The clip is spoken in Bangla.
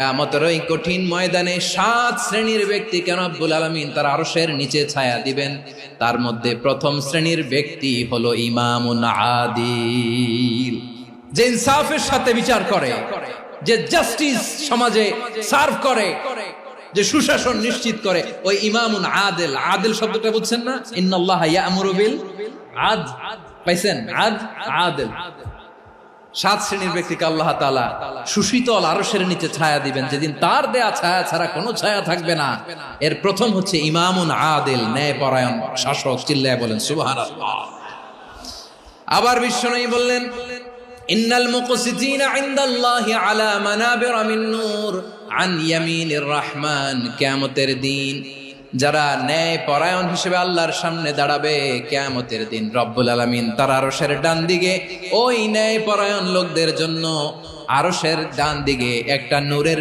কিয়ামতের ওই কঠিন ময়দানে 7 শ্রেণীর ব্যক্তিকে রব্বুল আলামিন তার আরশের নিচে ছায়া দিবেন। তার মধ্যে প্রথম শ্রেণীর ব্যক্তি হলো ইমামুন আদিল, যে ইনসাফের সাথে বিচার করে, যে জাস্টিস সমাজে সার্ভ করে, যে সুশাসন নিশ্চিত করে, ওই ইমামুন আদিল। আদিল শব্দটা বুঝছেন না? ইন্নাল্লাহা ইয়া'মুরু বিল আদল, পাইছেন? আদিল। 7 শ্রেণীর ব্যক্তিকে আল্লাহ তাআলা সুশীতল আরশের নিচে ছায়া দিবেন, যেদিন তার দেয়া ছায়া ছাড়া কোনো ছায়া থাকবে না। এর প্রথম হচ্ছে ইমামুন আদিল, ন্যায়পরায়ণ শাসক। চিল্লায় বলেন সুবহানাল্লাহ। আবার বিশ্বনবী বললেন, ইন্নাল মুকসিতিনা ইনদাল্লাহি আলা মানাবিরা মিন নূর আন ইয়ামিনির রহমান। কিয়ামতের দিন যারা ন্যায় পরায়ণ হিসেবে আল্লাহর সামনে দাঁড়াবে, কিয়ামতের দিন রব্বুল আলামিন তার আরশের ডান দিকে ওই ন্যায় পরায়ণ লোকদের জন্য আরশের ডান দিকে একটা নূরের